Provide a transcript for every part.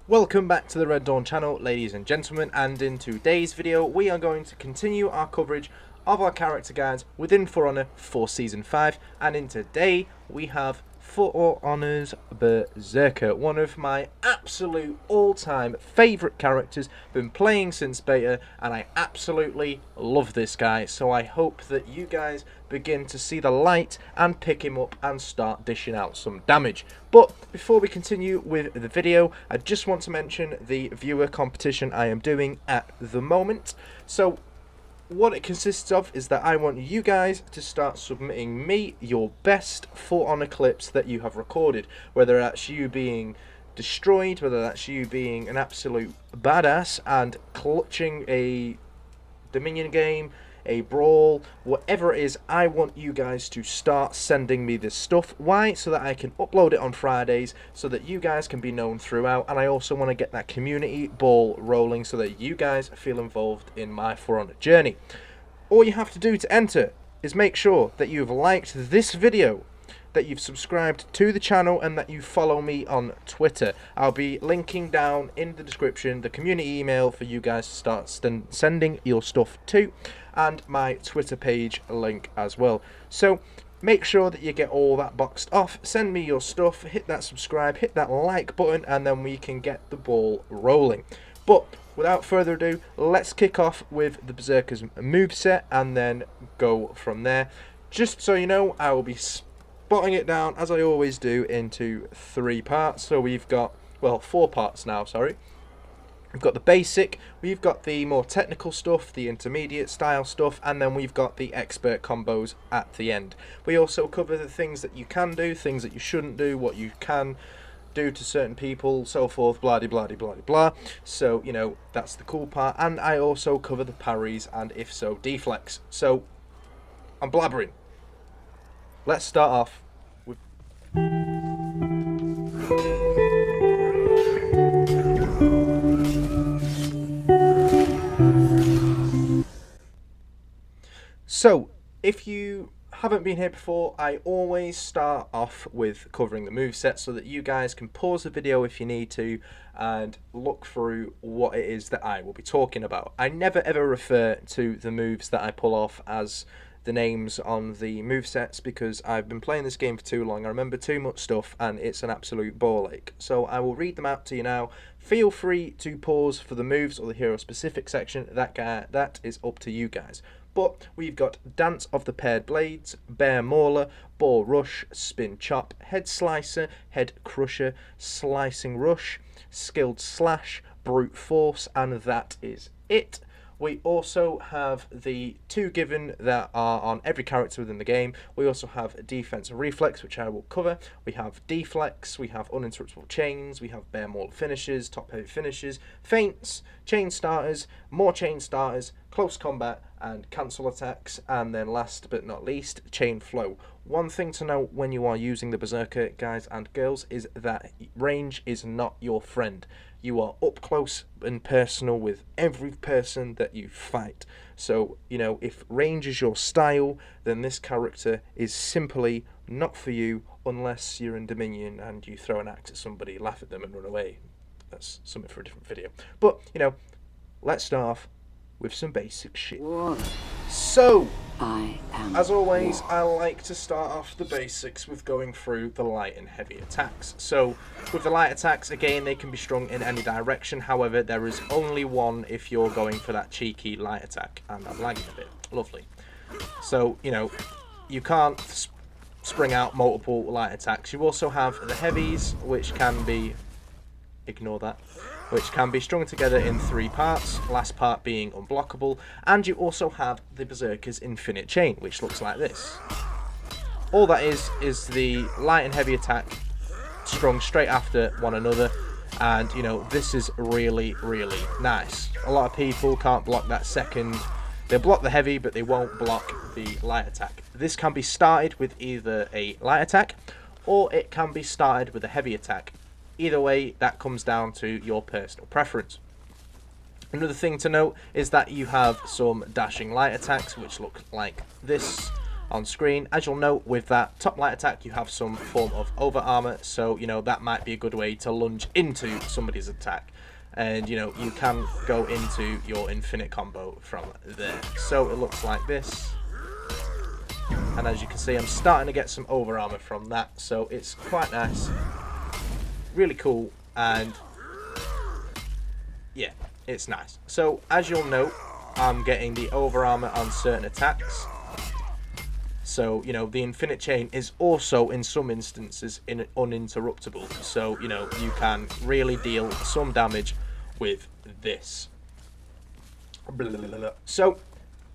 Welcome back to the Red Dawn channel, ladies and gentlemen, and in today's video we are going to continue our coverage of our character guides within For Honor for Season 5, and in today we have For Honor's Beserker, one of my absolute all-time favourite characters, been playing since beta, and I absolutely love this guy, so I hope that you guys begin to see the light and pick him up and start dishing out some damage. But before we continue with the video, I just want to mention the viewer competition I am doing at the moment. So what it consists of is that I want you guys to start submitting me your best For Honor clips that you have recorded, whether that's you being destroyed, whether that's you being an absolute badass and clutching a Dominion game, a brawl, whatever it is. I want you guys to start sending me this stuff. Why? So that I can upload it on Fridays, so that you guys can be known throughout, and I also want to get that community ball rolling so that you guys feel involved in my For Honor journey. All you have to do to enter is make sure that you've liked this video, that you've subscribed to the channel, and that you follow me on Twitter. I'll be linking down in the description the community email for you guys to start sending your stuff to, and my Twitter page link as well. So make sure that you get all that boxed off, send me your stuff, hit that subscribe, hit that like button, and then we can get the ball rolling. But without further ado, let's kick off with the Berserker's moveset and then go from there. Just so you know, I will be spotting it down, as I always do, into 3 parts. So we've got, well, 4 parts now, sorry. We've got the basic, we've got the more technical stuff, the intermediate style stuff, and then we've got the expert combos at the end. We also cover the things that you can do, things that you shouldn't do, what you can do to certain people, so forth, blah de blah de blah de blah. So, you know, that's the cool part. And I also cover the parries and, if so, deflects. So, I'm blabbering. Let's start off with... So, if you haven't been here before, I always start off with covering the moveset so that you guys can pause the video if you need to and look through what it is that I will be talking about. I never ever refer to the moves that I pull off as the names on the movesets, because I've been playing this game for too long. I remember too much stuff and it's an absolute ball ache. So I will read them out to you now. Feel free to pause for the moves or the hero specific section. That is up to you guys. But we've got Dance of the Paired Blades, Bear Mauler, Boar Rush, Spin Chop, Head Slicer, Head Crusher, Slicing Rush, Skilled Slash, Brute Force, and that is it. We also have the 2 given that are on every character within the game. We also have Defense and Reflex, which I will cover. We have Deflex, we have Uninterruptible Chains, we have Bear Mauler finishes, Top Heavy finishes, Feints, Chain Starters, more Chain Starters, Close Combat, and Cancel Attacks, and then last but not least, Chain Flow. One thing to note when you are using the Berserker, guys and girls, is that range is not your friend. You are up close and personal with every person that you fight. So, you know, if range is your style, then this character is simply not for you unless you're in Dominion and you throw an axe at somebody, laugh at them and run away. That's something for a different video. But, you know, let's start off with some basic shit. So, as always, I like to start off the basics with going through the light and heavy attacks. So, with the light attacks, again, they can be strung in any direction. However, there is only one if you're going for that cheeky light attack. And I'm lagging a bit. Lovely. So, you know, you can't spring out multiple light attacks. You also have the heavies, which can be... ignore that, which can be strung together in 3 parts, last part being unblockable, and you also have the Berserker's Infinite Chain, which looks like this. All that is the light and heavy attack strung straight after one another, and you know, this is really, really nice. A lot of people can't block that second. They'll block the heavy, but they won't block the light attack. This can be started with either a light attack, or it can be started with a heavy attack. Either way, that comes down to your personal preference. Another thing to note is that you have some dashing light attacks, which look like this on screen. As you'll note, with that top light attack, you have some form of over armor, so you know that might be a good way to lunge into somebody's attack, and you know you can go into your infinite combo from there. So it looks like this, and as you can see, I'm starting to get some over armor from that, so it's quite nice, really cool, and yeah, it's nice. So as you'll note, I'm getting the over armor on certain attacks. So, you know, the infinite chain is also, in some instances, uninterruptible. So, you know, you can really deal some damage with this. So,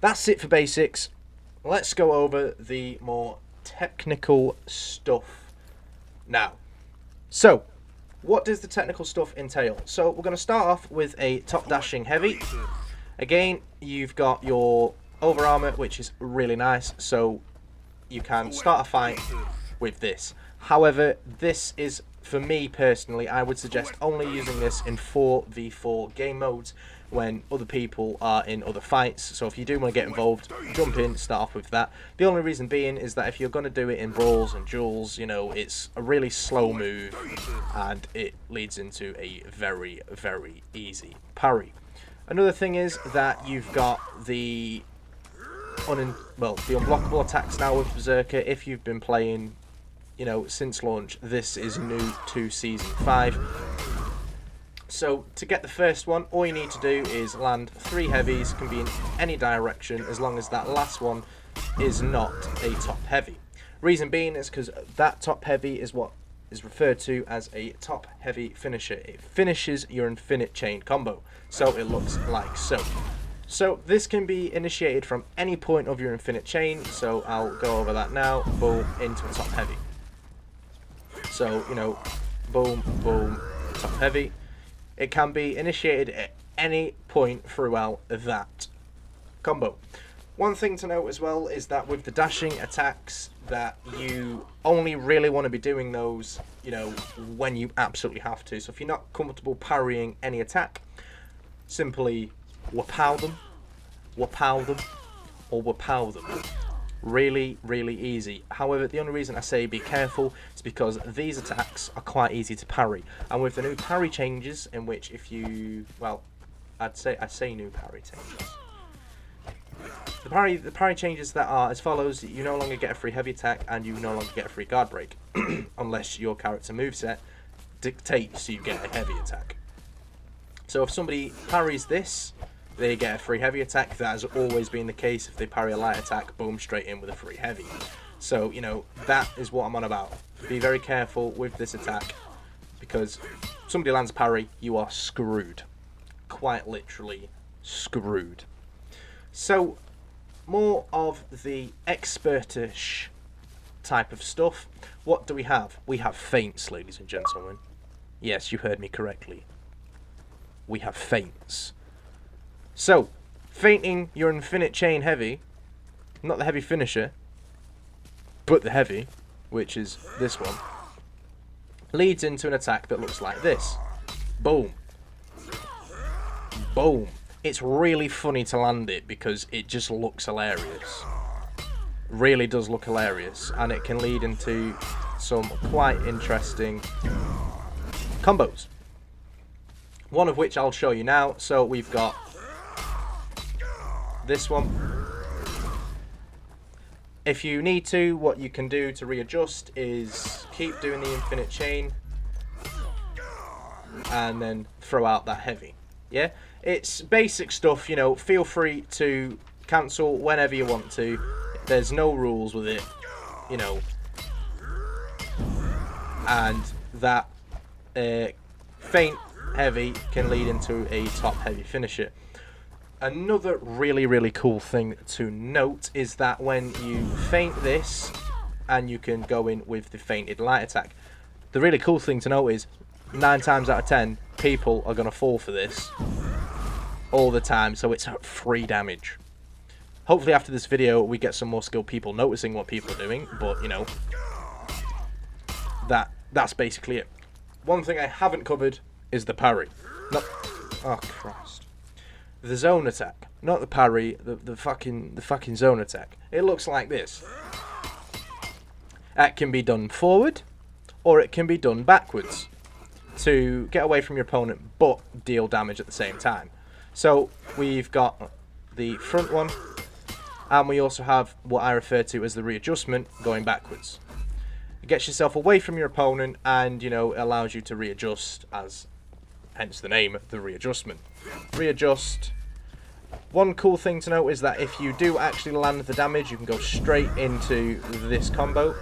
that's it for basics. Let's go over the more technical stuff now. So, what does the technical stuff entail? So, we're going to start off with a top dashing heavy. Again, you've got your over armor, which is really nice. So, you can start a fight with this. However, this is, for me personally, I would suggest only using this in 4v4 game modes when other people are in other fights. So if you do want to get involved, jump in, start off with that. The only reason being is that if you're going to do it in brawls and duels, you know, it's a really slow move and it leads into a very, very easy parry. Another thing is that you've got the unblockable attacks now with Berserker. If you've been playing, you know, since launch, this is new to Season 5. So to get the first one, all you need to do is land 3 heavies, can be in any direction as long as that last one is not a top heavy. Reason being is because that top heavy is what is referred to as a top heavy finisher. It finishes your infinite chain combo. So it looks like so. So this can be initiated from any point of your infinite chain, so I'll go over that now. Boom, into a top heavy. So, you know, boom, boom, top heavy. It can be initiated at any point throughout that combo. One thing to note as well is that with the dashing attacks, that you only really want to be doing those, you know, when you absolutely have to. So if you're not comfortable parrying any attack, simply wapow them, or wapow them. Really, really easy. However, the only reason I say be careful is because these attacks are quite easy to parry. And with the new parry changes, in which if you, well, I say new parry changes. The parry changes that are as follows: you no longer get a free heavy attack, and you no longer get a free guard break, unless your character moveset dictates you get a heavy attack. So if somebody parries this, they get a free heavy attack. That has always been the case. If they parry a light attack, boom, straight in with a free heavy. So, you know, that is what I'm on about. Be very careful with this attack, because if somebody lands a parry, you are screwed. Quite literally screwed. So, more of the expertish type of stuff. What do we have? We have feints, ladies and gentlemen. Yes, you heard me correctly. We have feints. So, feinting your infinite chain heavy, not the heavy finisher, but the heavy, which is this one, leads into an attack that looks like this. Boom. Boom. It's really funny to land it because it just looks hilarious. Really does look hilarious, and it can lead into some quite interesting combos. One of which I'll show you now. So we've got this one. If you need to, what you can do to readjust is keep doing the infinite chain and then throw out that heavy. Yeah, it's basic stuff, you know. Feel free to cancel whenever you want to. There's no rules with it, you know. And that feint heavy can lead into a top heavy finisher. Another really, really cool thing to note is that when you feint this, and you can go in with the feinted light attack, the really cool thing to note is 9 times out of 10 people are going to fall for this all the time, so it's free damage. Hopefully after this video we get some more skilled people noticing what people are doing, but you know, that's basically it. One thing I haven't covered is the parry. No, oh Christ. The zone attack. not the parry, the fucking zone attack. It looks like this. That can be done forward, or it can be done backwards to get away from your opponent but deal damage at the same time. So we've got the front one, and we also have what I refer to as the readjustment going backwards. It gets yourself away from your opponent and, you know, allows you to readjust, as hence the name, the readjustment. Readjust. One cool thing to note is that if you do actually land the damage, you can go straight into this combo,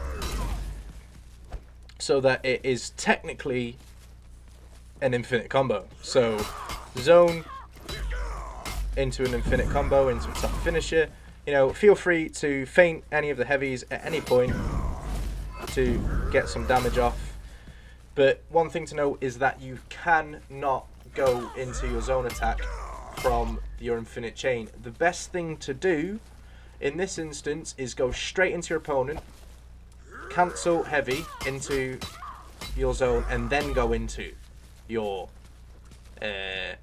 so that it is technically an infinite combo. So zone into an infinite combo, into a top finisher. You know, feel free to feint any of the heavies at any point to get some damage off. But one thing to note is that you cannot go into your zone attack from your infinite chain. The best thing to do in this instance is go straight into your opponent, cancel heavy into your zone, and then go into your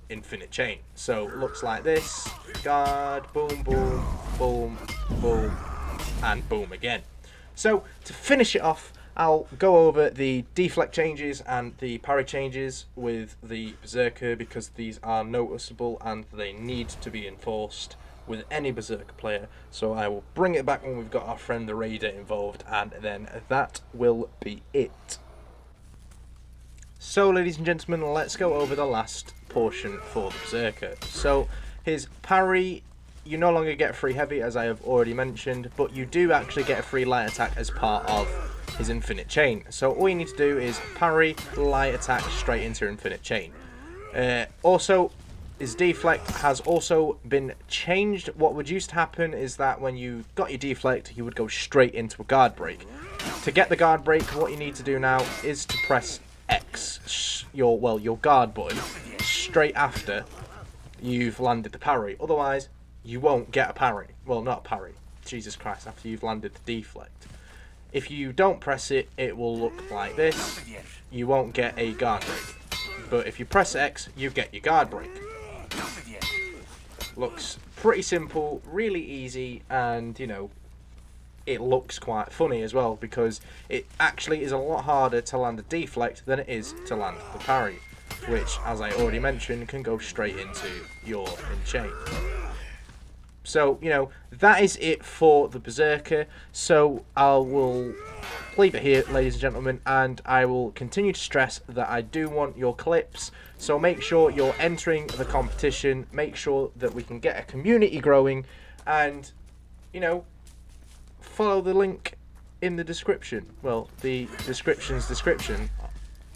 infinite chain. So it looks like this: guard, boom, boom, boom, boom, and boom again. So to finish it off, I'll go over the deflect changes and the parry changes with the Berserker, because these are noticeable and they need to be enforced with any Berserker player. So I will bring it back when we've got our friend the Raider involved, and then that will be it. So ladies and gentlemen, let's go over the last portion for the Berserker. So his parry, you no longer get free heavy, as I have already mentioned, but you do actually get a free light attack as part of his infinite chain. So all you need to do is parry, light attack straight into your infinite chain. Also, his deflect has also been changed. What would used to happen is that when you got your deflect, you would go straight into a guard break. To get the guard break, what you need to do now is to press X, your guard button, straight after you've landed the parry. Otherwise, you won't get a parry. Well, not a parry. Jesus Christ, after you've landed the deflect. If you don't press it, it will look like this. You won't get a guard break. But if you press X, you get your guard break. Looks pretty simple, really easy, and, you know, it looks quite funny as well, because it actually is a lot harder to land a deflect than it is to land the parry, which, as I already mentioned, can go straight into your chain. So, you know, that is it for the Berserker. So I will leave it here, ladies and gentlemen, and I will continue to stress that I do want your clips. So make sure you're entering the competition, make sure that we can get a community growing, and, you know, follow the link in the description. Well, the description's description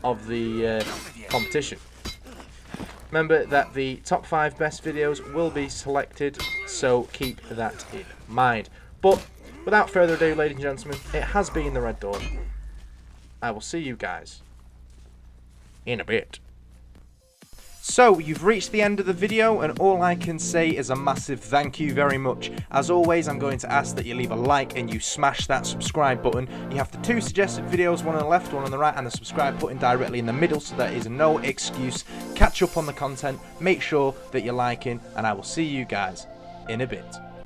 of the competition. Remember that the top 5 best videos will be selected, so keep that in mind. But without further ado, ladies and gentlemen, it has been the Red Dawn. I will see you guys in a bit. So, you've reached the end of the video, and all I can say is a massive thank you very much. As always, I'm going to ask that you leave a like and you smash that subscribe button. You have the 2 suggested videos, one on the left, one on the right, and the subscribe button directly in the middle, so there is no excuse. Catch up on the content, make sure that you're liking, and I will see you guys in a bit.